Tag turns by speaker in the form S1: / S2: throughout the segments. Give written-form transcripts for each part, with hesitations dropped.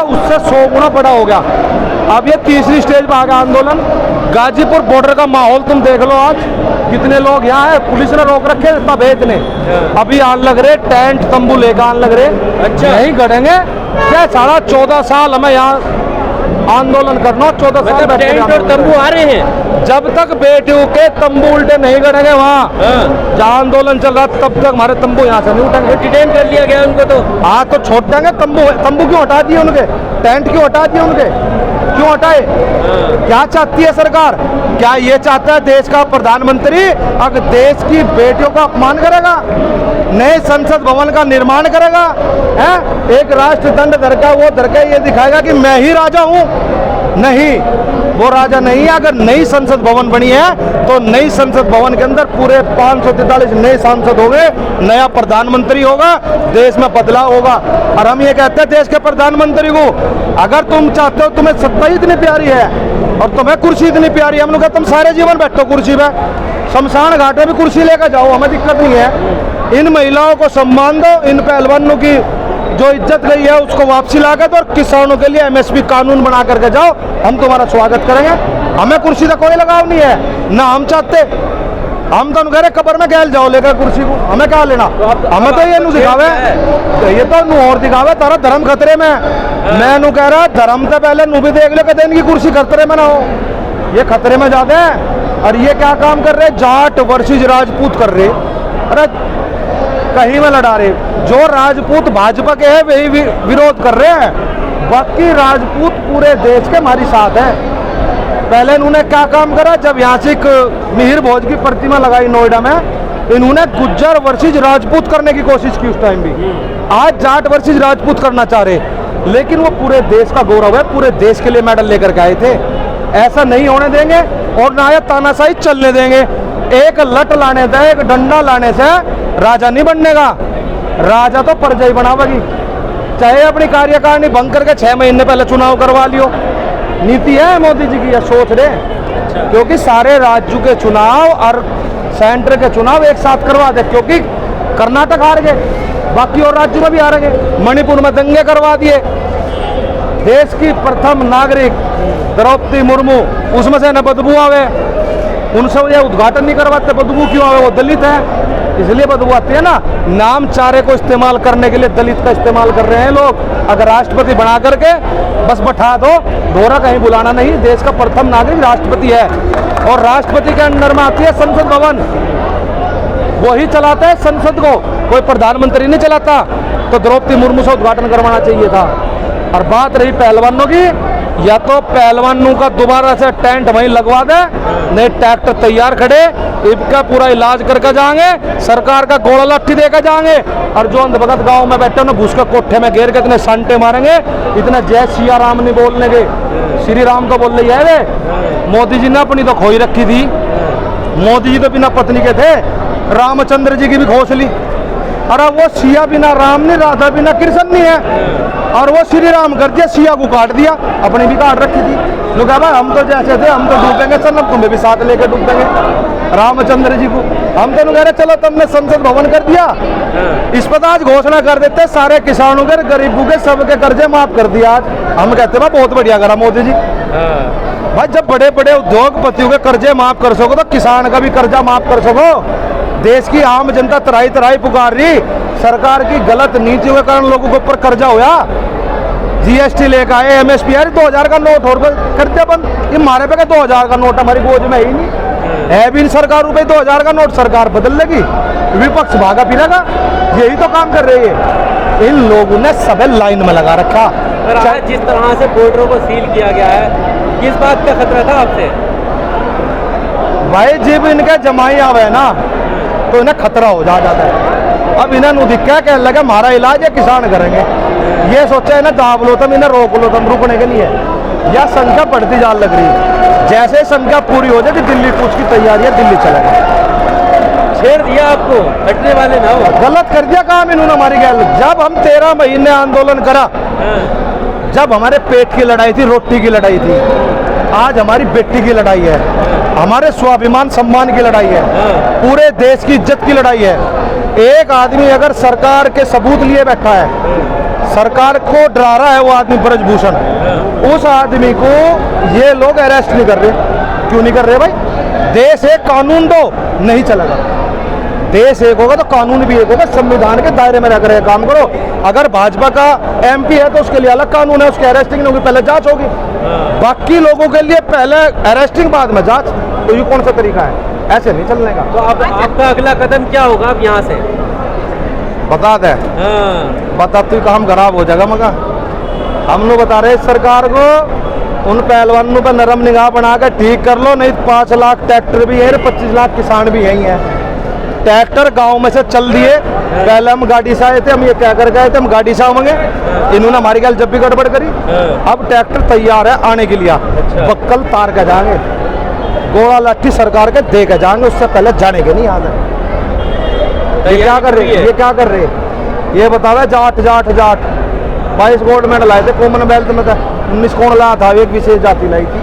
S1: उससे 100 गुना बड़ा हो गया। अब ये तीसरी स्टेज पर आ गया आंदोलन। गाजीपुर बॉर्डर का माहौल तुम देख लो, आज कितने लोग यहाँ है, पुलिस ने रोक रखे तब बेचने। अभी आन लग रहे टेंट तंबू लेकर आन लग रहे। अच्छा नहीं करेंगे क्या? 14.5 साल हमें यहाँ आंदोलन करना, 14 साल
S2: मतलब टेंट और तंबू आ रहे हैं।
S1: जब तक बेटियों के तंबू उल्टे नहीं करेंगे वहाँ जहाँ आंदोलन चल रहा तब तक हमारे तंबू यहाँ से नहीं उठेंगे।
S2: डिटेन कर लिया गया उनको तो।
S1: हाँ तो छोड़ देंगे तंबू। तंबू क्यों हटा दिए उनके? टेंट क्यों हटा दिए उनके? क्यों हटाए? क्या चाहती है सरकार? क्या ये चाहता है देश का प्रधानमंत्री अगर देश की बेटियों का अपमान करेगा, नए संसद भवन का निर्माण करेगा, है एक राष्ट्रदंड धर का वो धर के ये दिखाएगा कि मैं ही राजा हूं? नहीं, वो राजा नहीं है। अगर नई संसद भवन बनी है तो नई संसद भवन के अंदर पूरे 543 नए सांसद होंगे, नया प्रधानमंत्री होगा, देश में बदलाव होगा। और हम ये कहते हैं देश के प्रधानमंत्री को, अगर तुम चाहते हो, तुम्हें सत्ता इतनी प्यारी है और तुम्हें कुर्सी इतनी प्यारी है, हम लोग तुम सारे जीवन बैठो कुर्सी पे, शमशान घाट में भी कुर्सी लेकर जाओ, हमें दिक्कत नहीं है। इन महिलाओं को सम्मान दो, इन पहलवानों की जो इज्जत गई है उसको वापसी ला कर दो और किसानों के लिए MSP कानून बना करके जाओ, हम तुम्हारा स्वागत करेंगे। हमें कुर्सी का कोई लगाव नहीं है, ना हम चाहते। हम तो कह रहे कब्र में गैल जाओ लेकर कुर्सी को, हमें क्या लेना? हमें तो ये नु दिखावे, ये तो नु और दिखावे तारा धर्म खतरे में। मैं नु कह रहा धर्म से पहले नु भी देख लो कहते इनकी कुर्सी खतरे में ना हो, ये खतरे में जाते हैं। और ये क्या काम कर रहे? जाट वर्सेस राजपूत कर रहे। अरे कहीं में लड़ा रहे, जो राजपूत भाजपा के हैं वही विरोध कर रहे हैं, बाकी राजपूत पूरे देश के हमारी साथ है। पहले इन्होंने क्या काम करा, जब यहाँ से एक मिहिर भोज की प्रतिमा लगाई नोएडा में, इन्होंने गुज्जर वर्सेस राजपूत करने की कोशिश की उस टाइम भी। आज जाट वर्सेस राजपूत करना चाह रहे, लेकिन वो पूरे देश का गौरव है, पूरे देश के लिए मेडल लेकर के आए थे। ऐसा नहीं होने देंगे और ना ये तानाशाही चलने देंगे। एक लट लाने से, एक डंडा लाने से राजा नहीं बनने का, राजा तो प्रजा ही बनावेगी। चाहे अपनी कार्यकारिणी भंग करके 6 महीने पहले चुनाव करवा लियो, नीति है मोदी जी की, यह सोच रहे। क्योंकि सारे राज्यों के चुनाव और सेंटर के चुनाव एक साथ करवा दे, क्योंकि कर्नाटक हार गए, बाकी और राज्यों में भी हार गए, मणिपुर में दंगे करवा दिए। देश की प्रथम नागरिक द्रौपदी मुर्मू, उसमें से न बदबू आवे, उनसे ये उद्घाटन नहीं करवाते, बदबू क्यों आवे? वो दलित है इसलिए बदबू आती है ना। नाम चारे को इस्तेमाल करने के लिए दलित का इस्तेमाल कर रहे हैं लोग। अगर राष्ट्रपति बना करके बस बैठा दो, दोहरा कहीं बुलाना नहीं। देश का प्रथम नागरिक राष्ट्रपति है और राष्ट्रपति के अंडर में आती है संसद भवन, वही चलाता है संसद को, कोई प्रधानमंत्री नहीं चलाता। तो द्रौपदी मुर्मू से उद्घाटन करवाना चाहिए था। और बात रही पहलवानों की, या तो पहलवानों का दोबारा से टेंट वहीं लगवा दे, नहीं ट्रैक्टर तैयार खड़े, इनका पूरा इलाज करके जाएंगे, सरकार का गोला लाठी देकर जाएंगे। और जो अंधभगत गांव में बैठे उन्हें घुस के कोठे में घेर के इतने संटे मारेंगे, इतने जय सिया राम नहीं बोलने के, श्री राम तो बोल रही है वे। मोदी जी ने अपनी तो खोई रखी थी, मोदी जी तो बिना पत्नी के थे, रामचंद्र जी की भी खोस ली। अरे वो सिया बिना राम नहीं, राधा बिना कृष्ण नहीं है। और वो श्री राम कर दिया, सिया को काट दिया, अपनी भी काट रखी थी। लोग भाई हम तो जैसे थे, हम तो डूबेंगे, चलो तुम्हें भी साथ लेकर डूबेंगे रामचंद्र जी को। हम तो कह रहे चलो तुमने संसद भवन कर दिया, इस पर आज घोषणा कर देते सारे किसानों के, गरीबों के, सबके कर्जे माफ कर दिया। आज हम कहते हैं बहुत बढ़िया करा मोदी जी। भाई जब बड़े बड़े उद्योगपतियों के कर्जे माफ कर सको तो किसान का भी कर्जा माफ कर सको। देश की आम जनता तराई तराई पुकार रही, सरकार की गलत नीतियों के कारण लोगों के ऊपर कर्जा होया। GST लेकर आए, MSP, यार 2000 का नोट और कर दिया बंद। ये मारे पे 2000 का नोट हमारी गोद में ही नहीं है, भी सरकार रुपए 2000 का नोट सरकार बदल लेगी, विपक्ष भागा फिरेगा, यही तो काम कर रही है। इन लोगों ने सब लाइन में लगा रखा।
S2: जिस तरह से बॉर्डरों को सील किया गया है, किस बात का खतरा था आपसे?
S1: भाई जब इनके जमाई आवे ना तो इन्हें खतरा हो जाता है। अब इन्हें नुदिक्का कहने लगे हमारा इलाज है किसान करेंगे, ये सोचा इन्हें दाब लो तुम, इन्हें रोक लो तुम रुकने के लिए। या संख्या बढ़ती जा लग रही है, जैसे संख्या पूरी हो जाए कि दिल्ली कूच की तैयारी है, दिल्ली चलेगा।
S2: छेड़ दिया आपको, हटने वाले ना हो।
S1: गलत कर दिया काम इन्होंने हमारी गैल। जब हम 13 महीने आंदोलन करा, जब हमारे पेट की लड़ाई थी, रोटी की लड़ाई थी, आज हमारी बेटी की लड़ाई है, हमारे स्वाभिमान सम्मान की लड़ाई है, पूरे देश की इज्जत की लड़ाई है। एक आदमी अगर सरकार के सबूत लिए बैठा है, सरकार को डरा रहा है वो आदमी ब्रजभूषण, उस आदमी को ये लोग अरेस्ट नहीं कर रहे। क्यों नहीं कर रहे भाई? देश एक, कानून दो, नहीं चलेगा। देश एक होगा तो कानून भी एक होगा। संविधान के दायरे में रहकर ये काम करो। अगर भाजपा का एमपी है तो उसके लिए अलग कानून है, उसकी अरेस्टिंग नहीं होगी, पहले जांच होगी। बाकी लोगों के लिए पहले अरेस्टिंग बाद में जांच, तो ये कौन सा तरीका है? ऐसे नहीं चलने का।
S2: तो अब आपका अगला कदम क्या होगा अब यहाँ से?
S1: बता दे, बता तू काम खराब हो जाएगा मगा। हम लोग बता रहे सरकार को, उन पहलवानों पर नरम निगाह बना कर ठीक कर लो, नहीं 5 लाख ट्रैक्टर भी है, 25 लाख किसान भी यही है। ट्रैक्टर गांव में से चल दिए। पहले हम गाड़ी से आए थे, हम ये क्या कर गए थे, हम गाड़ी से आवेंगे, इन्होंने हमारी गल जब भी गड़बड़ करी। अब ट्रैक्टर तैयार है आने के लिए, बक्कल तार के जाएंगे, गोला लाठी सरकार के दे के जाएंगे, उससे पहले जाने के नहीं याद है। ये क्या कर रहे, ये क्या कर रहे? ये बता रहे जाट जाट जाट। 22 गोल्ड मेडल लाए थे कॉमनवेल्थ में, 19 कौन लाया था? एक विशेष जाति लाई थी।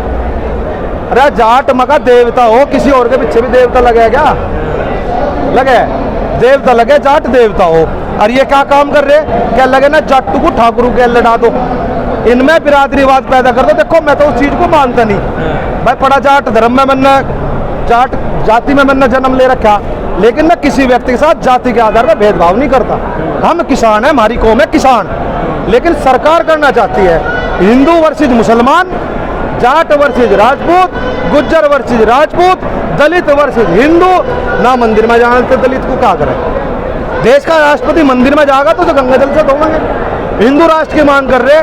S1: अरे जाट मगा देवता हो, किसी और के पीछे भी देवता लगे क्या? लगे देवता, लगे जाट देवता हो। और ये क्या काम कर रहे? क्या लगे ना जाटू को ठाकुर के लड़ा दो, इनमें बिरादरीवाद पैदा कर दो। देखो मैं तो उस चीज को मानता नहीं भाई, पड़ा जाट धर्म में मैंने, जाट जाति में मैंने जन्म ले रखा, लेकिन मैं किसी व्यक्ति के साथ जाति के आधार पर भेदभाव नहीं करता। हम किसान हैं, हमारी कौम है किसान, लेकिन सरकार करना चाहती है हिंदू वर्सेज मुसलमान, जाट वर्सेज राजपूत, गुज्जर वर्सेज राजपूत, दलित वर्सेज हिंदू। ना मंदिर में जाने तो दलित को क्या करें? देश का राष्ट्रपति मंदिर में जाएगा तो गंगा जल से धोएंगे। हिंदू राष्ट्र की मांग कर रहे।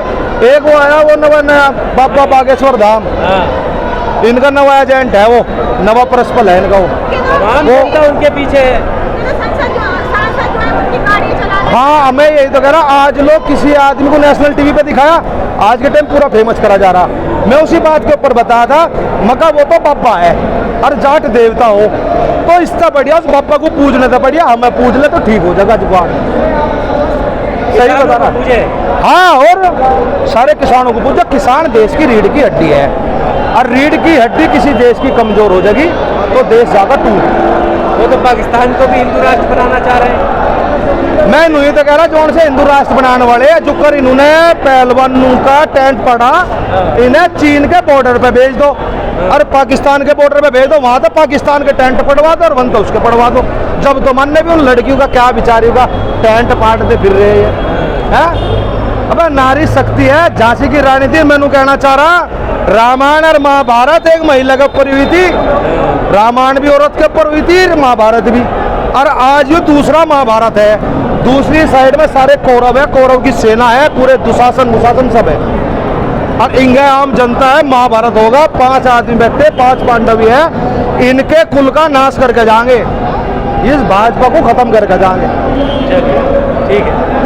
S1: एक वो आया, वो नया बाबा बागेश्वर धाम, इनका नवा एजेंट है, वो नवा परस्पल है इनका, वो
S2: उनके पीछे है।
S1: हाँ, मैं यही तो कह रहा, आज लोग किसी आदमी को नेशनल टीवी पे दिखाया, आज के टाइम पूरा फेमस करा जा रहा। मैं उसी बात के ऊपर बताया था, मका वो तो बाबा है और जाट देवता हो, तो इससे बढ़िया उस बाबा को पूजने से बढ़िया हमें पूज ले तो ठीक हो जाएगा जुबान। सही बता रहा। हाँ, और सारे किसानों को पूछो। किसान देश की रीढ़ की हड्डी है, और रीढ़ की हड्डी किसी देश की कमजोर हो जाएगी तो देश जाएगा टूट।
S2: वो तो पाकिस्तान को भी हिंदू राष्ट्र बनाना चाह रहे हैं।
S1: मैं नहीं तो कह रहा, जो से हिंदू राष्ट्र बनाने वाले जो कर इन्होंने पहलवानों का टेंट पड़ा, इन्हें चीन के बॉर्डर पे भेज दो और पाकिस्तान के बॉर्डर पे भेज दो, वहां तो पाकिस्तान के टेंट पड़वा दो और वन तो उसके पड़वा दो। जब तो मन ने भी उन लड़कियों का क्या बिचारियों का टेंट पाटते फिर रहे हैं। अबे नारी शक्ति है, झांसी की रानी थी। मैंने कहना चाह रहा, रामायण और महाभारत एक महिला के ऊपर हुई थी, रामायण भी औरत के ऊपर हुई थी, महाभारत भी, और आज ये दूसरा महाभारत है। दूसरी साइड में सारे कौरव है, कौरव की सेना है, पूरे दुशासन मुशासन सब है, और इंगे आम जनता है। महाभारत होगा, 5 आदमी बैठे, 5 पांडव है, इनके कुल का नाश करके जाएंगे, इस भाजपा को खत्म करके जाएंगे।
S2: ठीक है।